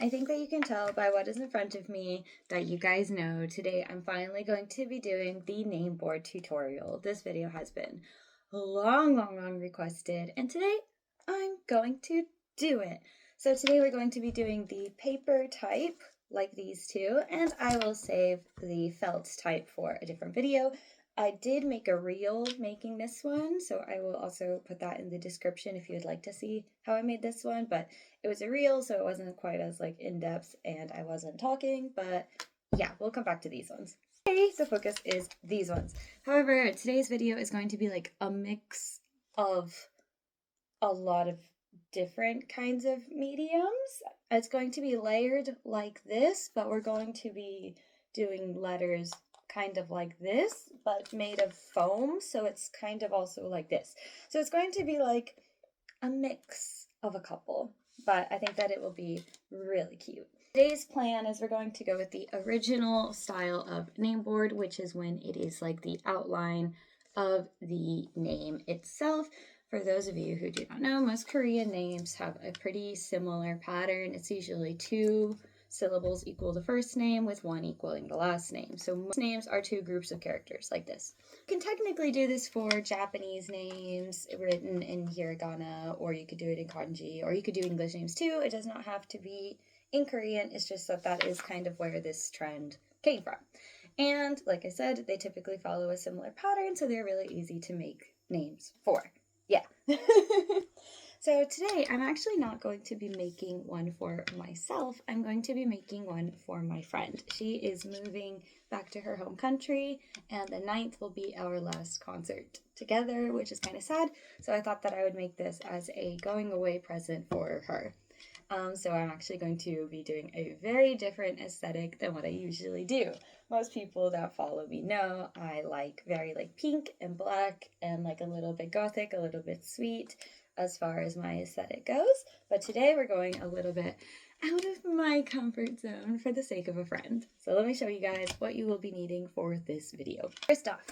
I think that you can tell by what is in front of me that you guys know today I'm finally going to be doing the name board tutorial. This video has been long requested, and today I'm going to do it. So today we're going to be doing the paper type, like these two, and I will save the felt type for a different video. I did make a reel making this one, so I will also put that in the description if you would like to see how I made this one, but it was a reel, so it wasn't quite as like in-depth and I wasn't talking, but yeah, we'll come back to these ones. Okay, the focus is these ones. However, today's video is going to be like a mix of a lot of different kinds of mediums. It's going to be layered like this, but we're going to be doing letters kind of like this, but made of foam, so it's kind of also like this. So it's going to be like a mix of a couple, but I think that it will be really cute. Today's plan is we're going to go with the original style of name board, which is when it is like the outline of the name itself. For those of you who do not know, most Korean names have a pretty similar pattern. It's usually 2 syllables equal the first name with 1 equaling the last name. So most names are 2 groups of characters like this. You can technically do this for Japanese names written in hiragana, or you could do it in kanji, or you could do English names too. It does not have to be in Korean. It's just that that is kind of where this trend came from. And like I said, they typically follow a similar pattern, so they're really easy to make names for. Yeah. So today I'm actually not going to be making one for myself. I'm going to be making one for my friend. She is moving back to her home country, and the 9th will be our last concert together, which is kind of sad. So I thought that I would make this as a going away present for her. So I'm actually going to be doing a very different aesthetic than what I usually do. Most people that follow me know I like very like pink and black and like a little bit gothic, a little bit sweet as far as my aesthetic goes. But today we're going a little bit out of my comfort zone for the sake of a friend. So let me show you guys what you will be needing for this video. First off,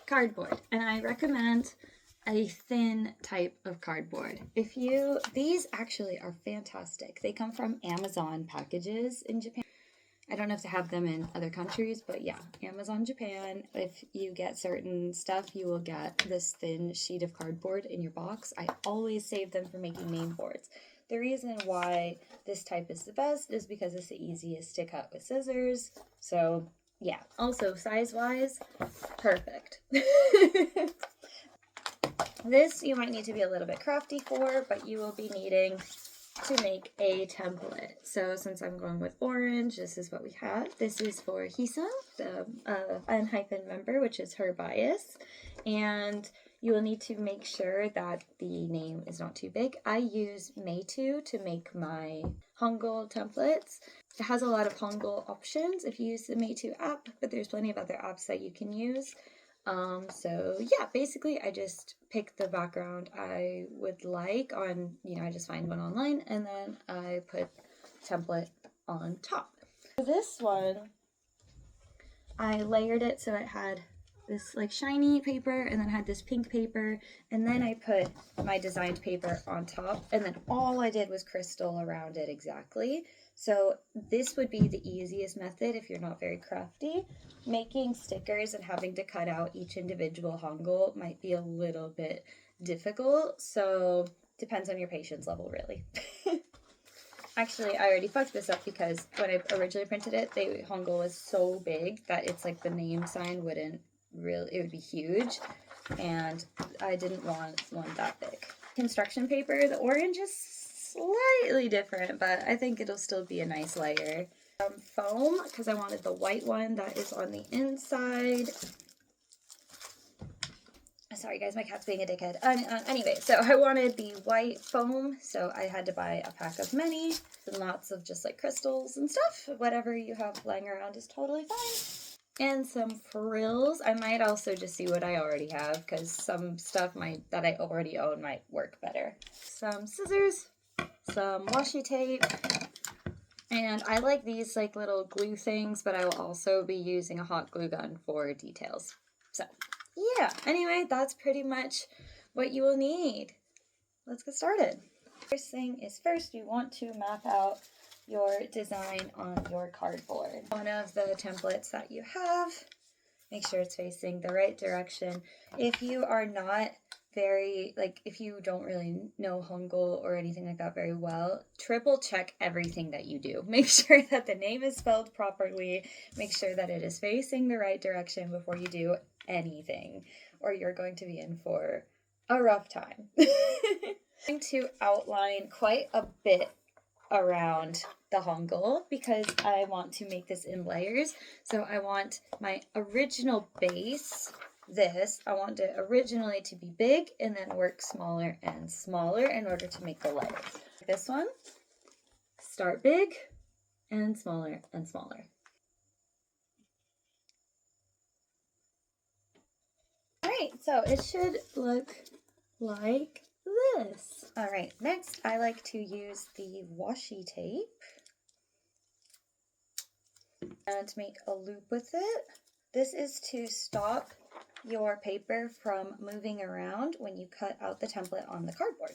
cardboard. And I recommend a thin type of cardboard. These actually are fantastic. They come from Amazon packages in Japan. I don't have to have them in other countries, but yeah, Amazon Japan. If you get certain stuff, you will get this thin sheet of cardboard in your box. I always save them for making name boards. The reason why this type is the best is because it's the easiest to cut with scissors. So yeah, also size-wise, perfect. This you might need to be a little bit crafty for, but you will be needing to make a template. So since I'm going with orange, this is what we have. This is for Hisa, the Enhypen member, which is her bias. And you will need to make sure that the name is not too big. I use Meitu to make my Hangul templates. It has a lot of Hangul options if you use the Meitu app, but there's plenty of other apps that you can use. So yeah, basically I just pick the background I would like on, I just find one online, and then I put template on top. For this one, I layered it so it had this like shiny paper and then had this pink paper, and then I put my designed paper on top, and then all I did was crystal around it exactly. So this would be the easiest method if you're not very crafty. Making stickers and having to cut out each individual hangul might be a little bit difficult, so depends on your patience level, really. Actually, I already fucked this up because when I originally printed it, the hangul was so big that it's like the name sign wouldn't really, it would be huge, and I didn't want one that big. Construction paper, the orange is slightly different, but I think it'll still be a nice layer. Foam, because I wanted the white one that is on the inside. Sorry guys, my cat's being a dickhead. Anyway, so I wanted the white foam, so I had to buy a pack of many, and lots of just like crystals and stuff. Whatever you have lying around is totally fine. And some frills. I might also just see what I already have, because some stuff that I already own might work better. Some scissors, some washi tape, and I like these like little glue things, but I will also be using a hot glue gun for details. So yeah, anyway, that's pretty much what you will need. Let's get started. First thing is first, you want to map out your design on your cardboard. One of the templates that you have, make sure it's facing the right direction. If you are not very, like, if you don't really know Hangul or anything like that very well, triple check everything that you do. Make sure that the name is spelled properly. Make sure that it is facing the right direction before you do anything, or you're going to be in for a rough time. I'm going to outline quite a bit around the Hangul because I want to make this in layers. So I want my original base, I want it originally to be big and then work smaller and smaller in order to make the layers. This one, start big and smaller and smaller. All right, so it should look like this. All right, next I like to use the washi tape and make a loop with it. This is to stop your paper from moving around when you cut out the template on the cardboard.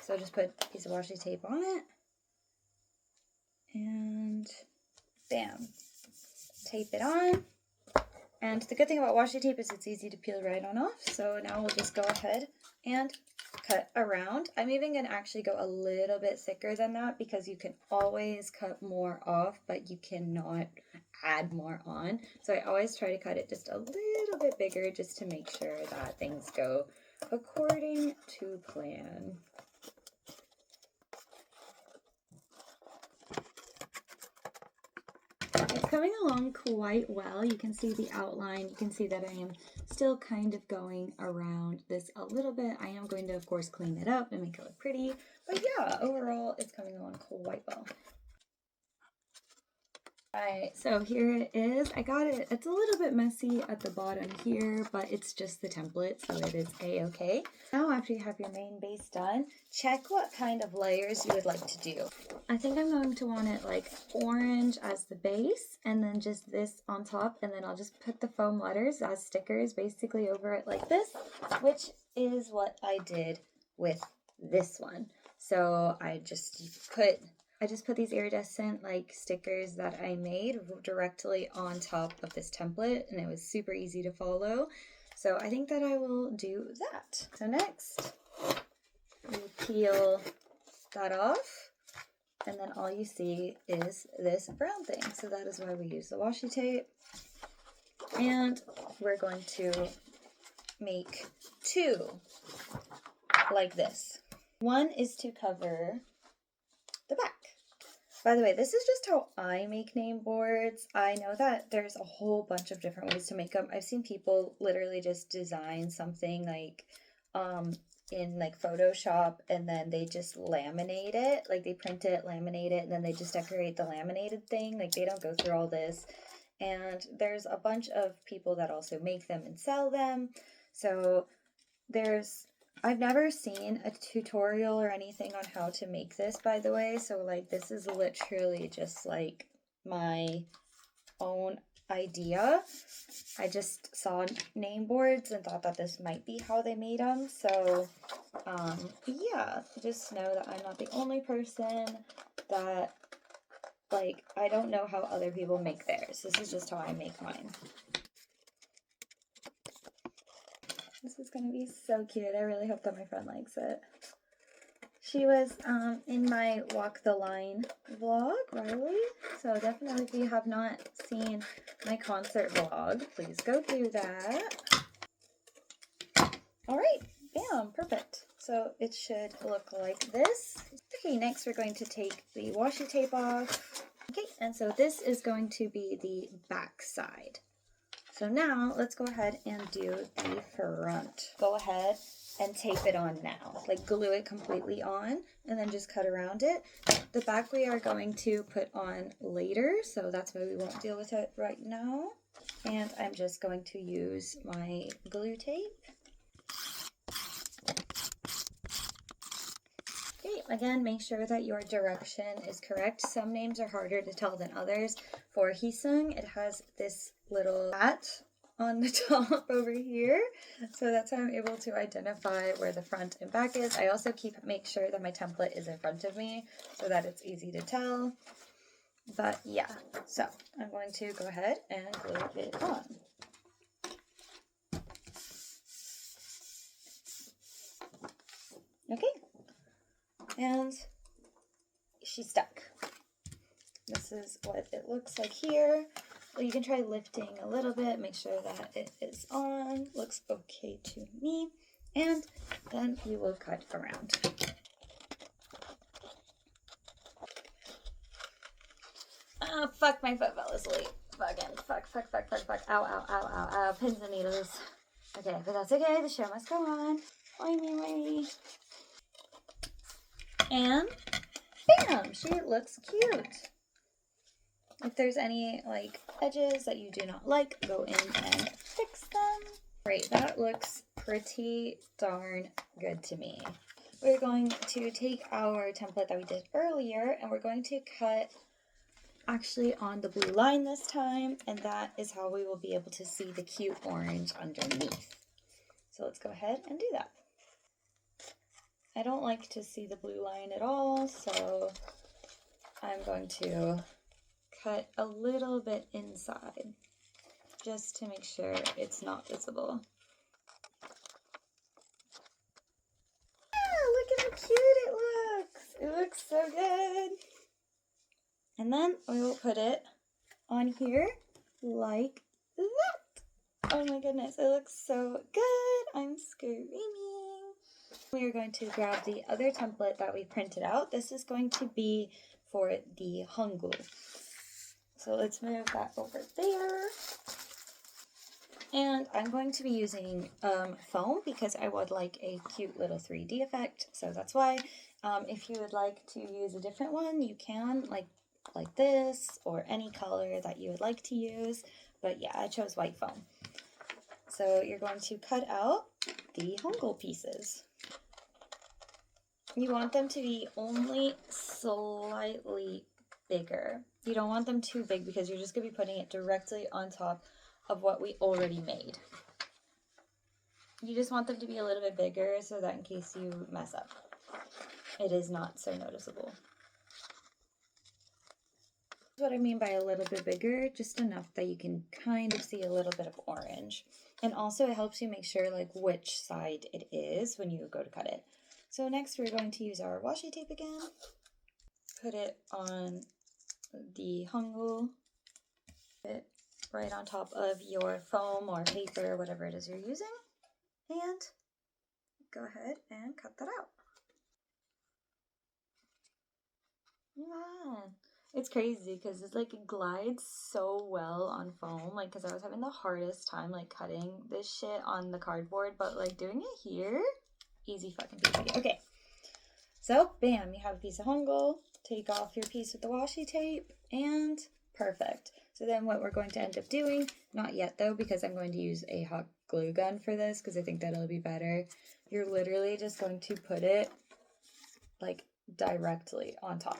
So just put a piece of washi tape on it and bam, tape it on. And the good thing about washi tape is it's easy to peel right on off. So now we'll just go ahead and cut around. I'm even going to actually go a little bit thicker than that because you can always cut more off, but you cannot add more on. So I always try to cut it just a little bit bigger just to make sure that things go according to plan. It's coming along quite well. You can see the outline. You can see that I am still kind of going around this a little bit. I am going to, of course, clean it up and make it look pretty. But yeah, overall, it's coming along quite well. Alright, so here it is. I got it. It's a little bit messy at the bottom here, but it's just the template, so it is a-okay. Now, after you have your main base done, check what kind of layers you would like to do. I think I'm going to want it like orange as the base, and then just this on top, and then I'll just put the foam letters as stickers basically over it like this, which is what I did with this one. So I just put these iridescent like stickers that I made directly on top of this template, and it was super easy to follow. So I think that I will do that. So next, we peel that off, and then all you see is this brown thing. So that is why we use the washi tape. And we're going to make two like this. One is to cover the back. By the way, this is just how I make name boards. I know that there's a whole bunch of different ways to make them. I've seen people literally just design something like in like Photoshop, and then they just laminate it. Like they print it, laminate it, and then they just decorate the laminated thing. Like they don't go through all this. And there's a bunch of people that also make them and sell them. So I've never seen a tutorial or anything on how to make this, by the way. So like this is literally just like my own idea. I just saw name boards and thought that this might be how they made them. So yeah, just know that I'm not the only person that, like, I don't know how other people make theirs. This is just how I make mine. This is going to be so cute. I really hope that my friend likes it. She was in my Walk the Line vlog, Riley. So definitely if you have not seen my concert vlog, please go do that. All right, bam, perfect. So it should look like this. Okay, next we're going to take the washi tape off. Okay, and so this is going to be the back side. So now let's go ahead and do the front. Go ahead and tape it on now. Like glue it completely on and then just cut around it. The back we are going to put on later, so that's why we won't deal with it right now. And I'm just going to use my glue tape. Okay, again, make sure that your direction is correct. Some names are harder to tell than others. For Hisung, it has this little hat on the top over here. So that's how I'm able to identify where the front and back is. I also make sure that my template is in front of me so that it's easy to tell. But yeah, so I'm going to go ahead and glue it on. Okay, and she's stuck. This is what it looks like here. Well, you can try lifting a little bit, make sure that it is on. Looks okay to me. And then we will cut around. Oh, fuck, my foot fell asleep. Fucking, fuck. Ow, ow, ow, ow, ow. Pins and needles. Okay, but that's okay. The show must go on. Why me? And bam, she looks cute. If there's any like edges that you do not like, go in and fix them. Great, that looks pretty darn good to me. We're going to take our template that we did earlier and we're going to cut actually on the blue line this time, and that is how we will be able to see the cute orange underneath. So let's go ahead and do that. I don't like to see the blue line at all, so I'm going to cut a little bit inside just to make sure it's not visible. Yeah, look at how cute it looks. It looks so good. And then we will put it on here like that. Oh my goodness, it looks so good. I'm screaming. We are going to grab the other template that we printed out. This is going to be for the hangul. So let's move that over there. And I'm going to be using foam because I would like a cute little 3D effect. So that's why. If you would like to use a different one, you can, like this, or any color that you would like to use. But yeah, I chose white foam. So you're going to cut out the hangul pieces. You want them to be only slightly bigger. You don't want them too big because you're just going to be putting it directly on top of what we already made. You just want them to be a little bit bigger so that in case you mess up, it is not so noticeable. What I mean by a little bit bigger, just enough that you can kind of see a little bit of orange. And also it helps you make sure like which side it is when you go to cut it. So next we're going to use our washi tape again. Put it on the hangul. Put it right on top of your foam or paper, whatever it is you're using. And go ahead and cut that out. Yeah. It's crazy because it's like it glides so well on foam, like because I was having the hardest time like cutting this shit on the cardboard, but like doing it here, easy fucking peasy. Okay, so bam, you have a piece of hangul. Take off your piece with the washi tape and perfect. So then what we're going to end up doing, not yet though, because I'm going to use a hot glue gun for this because I think that'll be better. You're literally just going to put it like directly on top.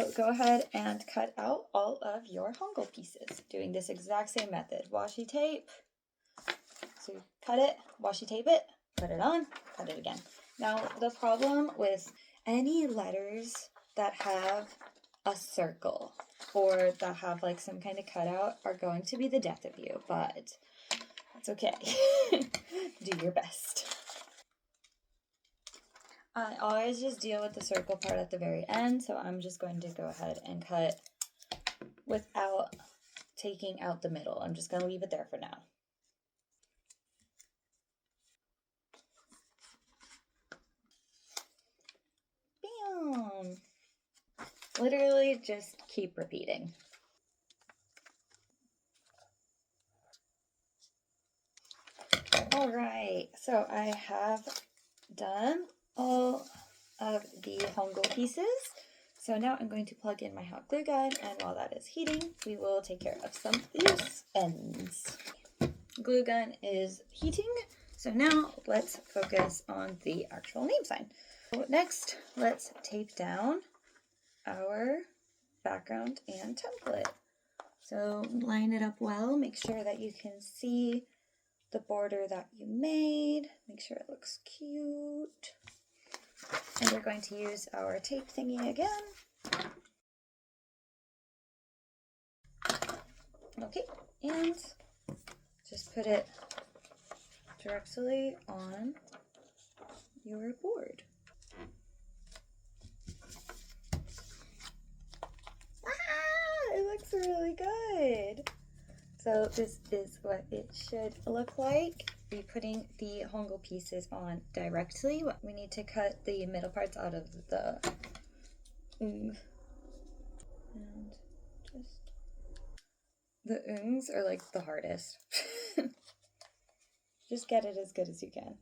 So go ahead and cut out all of your hangul pieces, doing this exact same method. Washi tape, so you cut it, washi tape it, put it on, cut it again. Now the problem with any letters that have a circle or that have like some kind of cutout are going to be the death of you, but that's okay. Do your best. I always just deal with the circle part at the very end, so I'm just going to go ahead and cut without taking out the middle. I'm just going to leave it there for now. Bam! Literally just keep repeating. All right, so I have done all of the hangul pieces. So now I'm going to plug in my hot glue gun, and while that is heating, we will take care of some loose ends. Glue gun is heating, so now let's focus on the actual name sign. So next, let's tape down our background and template. So line it up well, make sure that you can see the border that you made, make sure it looks cute. And we're going to use our tape thingy again. Okay, and just put it directly on your board. Ah, it looks really good. So this is what it should look like. Be putting the hongo pieces on directly. We need to cut the middle parts out of the and just the are like the hardest. Just get it as good as you can.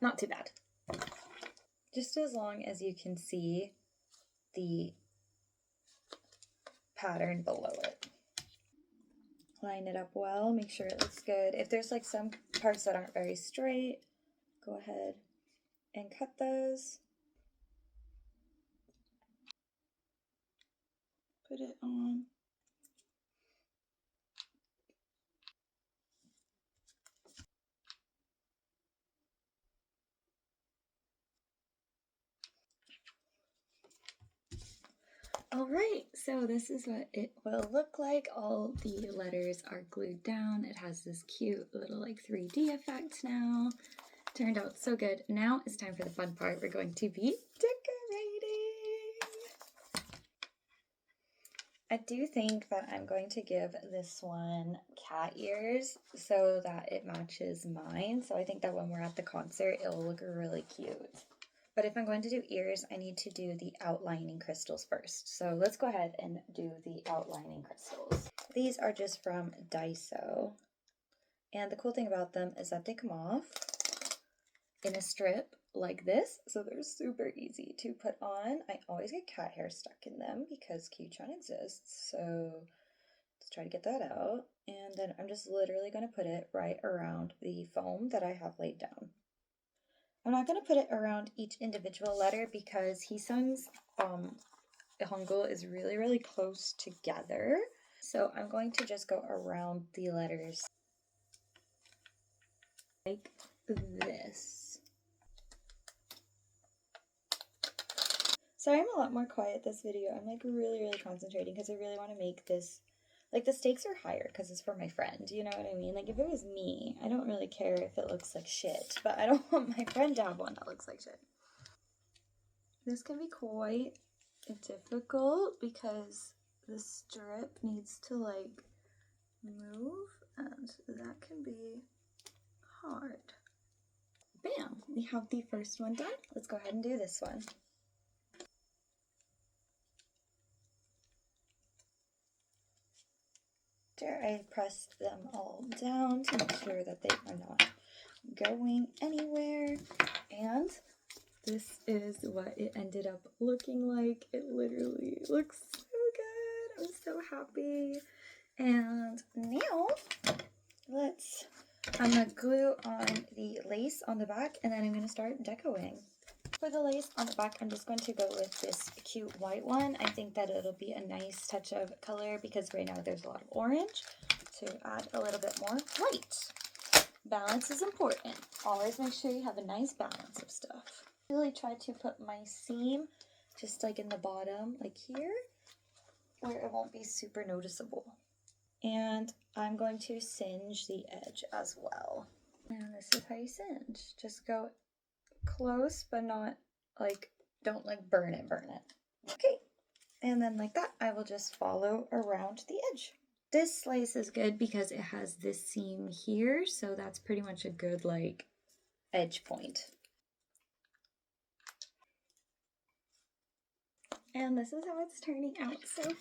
Not too bad. Just as long as you can see the pattern below it. Line it up well, make sure it looks good. If there's like some parts that aren't very straight, go ahead and cut those. Put it on. All right, so this is what it will look like. All the letters are glued down. It has this cute little like 3D effect now. Turned out so good. Now it's time for the fun part. We're going to be decorating. I do think that I'm going to give this one cat ears so that it matches mine. So I think that when we're at the concert, it will look really cute. But if I'm going to do ears, I need to do the outlining crystals first. So let's go ahead and do the outlining crystals. These are just from Deco. And the cool thing about them is that they come off in a strip like this. So they're super easy to put on. I always get cat hair stuck in them because Q-chan exists. So let's try to get that out. And then I'm just literally going to put it right around the foam that I have laid down. I'm not going to put it around each individual letter because Heesung's Hangul is really, really close together. So I'm going to just go around the letters like this. Sorry, I'm a lot more quiet this video. I'm like really, really concentrating because I really want to make this, like the stakes are higher because it's for my friend, you know what I mean? Like if it was me, I don't really care if it looks like shit, but I don't want my friend to have one that looks like shit. This can be quite difficult because the strip needs to like move and that can be hard. Bam! We have the first one done. Let's go ahead and do this one. I press them all down to make sure that they are not going anywhere. And this is what it ended up looking like. It literally looks so good. I'm so happy. And now I'm gonna glue on the lace on the back and then I'm gonna start decoing. For the lace on the back, I'm just going to go with this cute white one. I think that it'll be a nice touch of color because right now there's a lot of orange. To add a little bit more white. Balance is important. Always make sure you have a nice balance of stuff. I really try to put my seam just like in the bottom, like here, where it won't be super noticeable. And I'm going to singe the edge as well. And this is how you singe. Just go close, but not like, don't like burn it. Okay, and then like that, I will just follow around the edge. This lace is good because it has this seam here, so that's pretty much a good like edge point. And this is how it's turning out so far.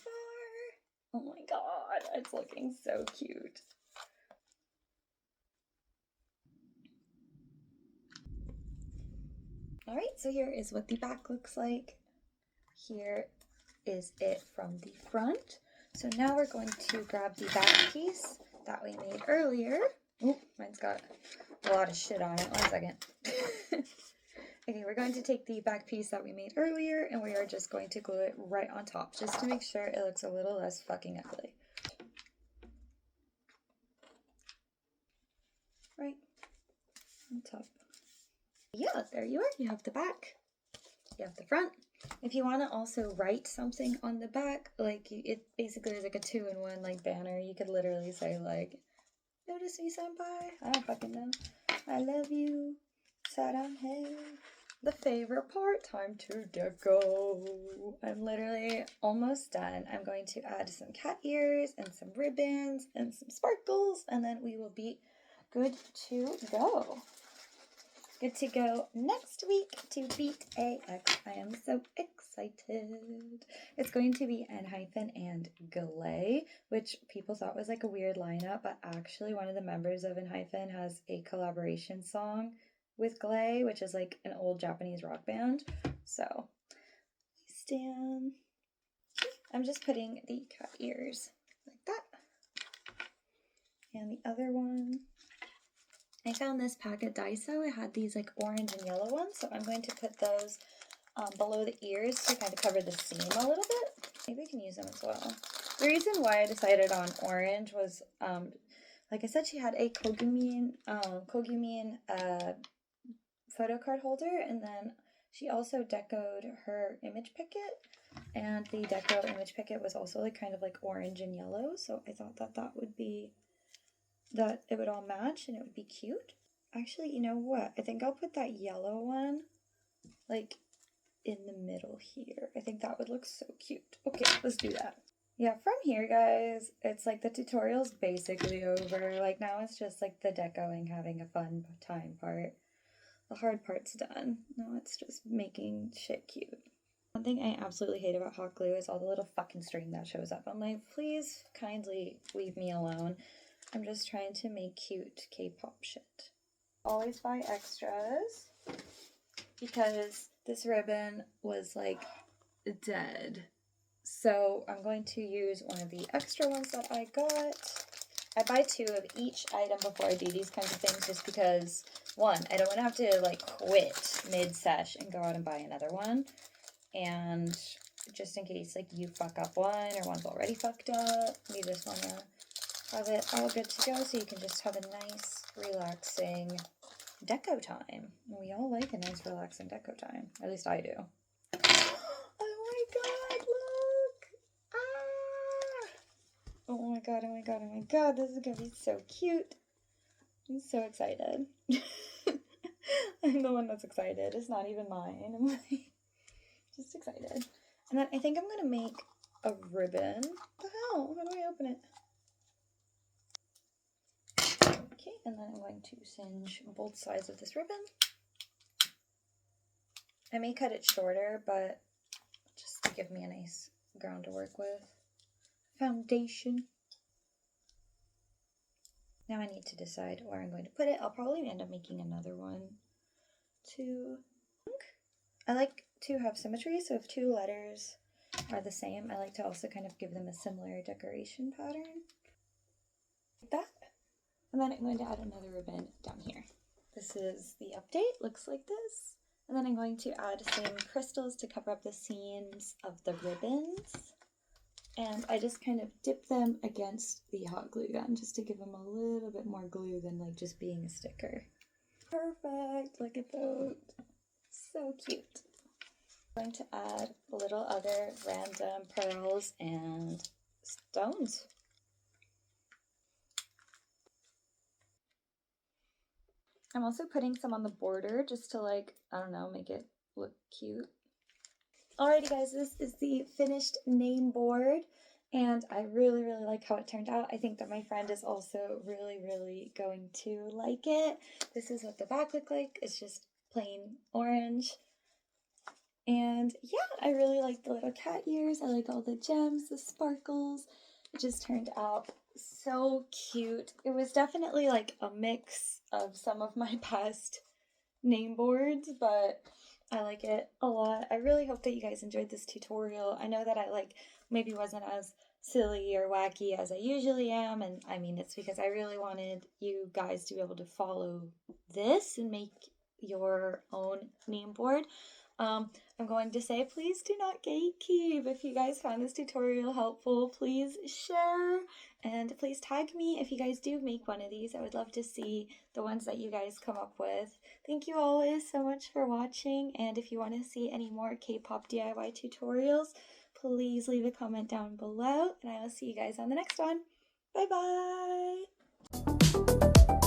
Oh my god, it's looking so cute. All right, so here is what the back looks like. Here is it from the front. So now we're going to grab the back piece that we made earlier. Oh, mine's got a lot of shit on it. 1 second. Okay, we're going to take the back piece that we made earlier and we are just going to glue it right on top just to make sure it looks a little less fucking ugly. Right on top. Yeah, there you are. You have the back. You have the front. If you want to also write something on the back, like it basically is like a 2-in-1 like banner. You could literally say like, "Notice me, senpai. I don't fucking know. I love you. Saranghae." The favorite part, time to deco. I'm literally almost done. I'm going to add some cat ears and some ribbons and some sparkles, and then we will be good to go. Good to go next week to Beat AX. I am so excited. It's going to be Enhypen and Galay, which people thought was like a weird lineup, but actually one of the members of Enhypen has a collaboration song with Galay, which is like an old Japanese rock band. So, stand. I'm just putting the cat ears like that. And the other one. I found this pack at Deco. It had these like orange and yellow ones, so I'm going to put those below the ears to kind of cover the seam a little bit. Maybe I can use them as well. The reason why I decided on orange was, like I said, she had a Kogumin photo card holder, and then she also decoed her image picket, and the deco image picket was also like kind of like orange and yellow, so I thought that would be that it would all match and it would be cute. Actually, you know what? I think I'll put that yellow one like in the middle here. I think that would look so cute. Okay, let's do that. Yeah, from here, guys, it's like the tutorial's basically over. Like now it's just like the decoing, having a fun time part. The hard part's done. Now it's just making shit cute. One thing I absolutely hate about hot glue is all the little fucking string that shows up. I'm like, please kindly leave me alone. I'm just trying to make cute K-pop shit. Always buy extras because this ribbon was like dead. So I'm going to use one of the extra ones that I got. I buy 2 of each item before I do these kinds of things just because, one, I don't want to have to like quit mid-sesh and go out and buy another one. And just in case like you fuck up one or one's already fucked up, you just want to have it all good to go so you can just have a nice, relaxing deco time. And we all like a nice, relaxing deco time. At least I do. Oh my god, look! Ah! Oh my god, oh my god, oh my god, this is gonna be so cute. I'm so excited. I'm the one that's excited. It's not even mine. I'm like, just excited. And then I think I'm gonna make a ribbon. What the hell? How do I open it? Okay, and then I'm going to singe both sides of this ribbon. I may cut it shorter, but just to give me a nice ground to work with. Foundation. Now I need to decide where I'm going to put it. I'll probably end up making another one too. I like to have symmetry, so if 2 letters are the same, I like to also kind of give them a similar decoration pattern. Like that. And then I'm going to add another ribbon down here. This is the update, looks like this. And then I'm going to add some crystals to cover up the seams of the ribbons. And I just kind of dip them against the hot glue gun just to give them a little bit more glue than like just being a sticker. Perfect, look at those. So cute. I'm going to add a little other random pearls and stones. I'm also putting some on the border just to like, I don't know, make it look cute. Alrighty guys, this is the finished name board and I really like how it turned out. I think that my friend is also really going to like it. This is what the back looked like. It's just plain orange. And yeah, I really like the little cat ears. I like all the gems, the sparkles. It just turned out so cute. It was definitely like a mix of some of my past name boards, but I like it a lot. I really hope that you guys enjoyed this tutorial. I know that I like maybe wasn't as silly or wacky as I usually am, and I mean it's because I really wanted you guys to be able to follow this and make your own name board. I'm going to say, please do not gatekeep. If you guys found this tutorial helpful, please share and please tag me if you guys do make one of these. I would love to see the ones that you guys come up with. Thank you always so much for watching, and if you want to see any more K-pop DIY tutorials, please leave a comment down below, and I will see you guys on the next one. Bye bye!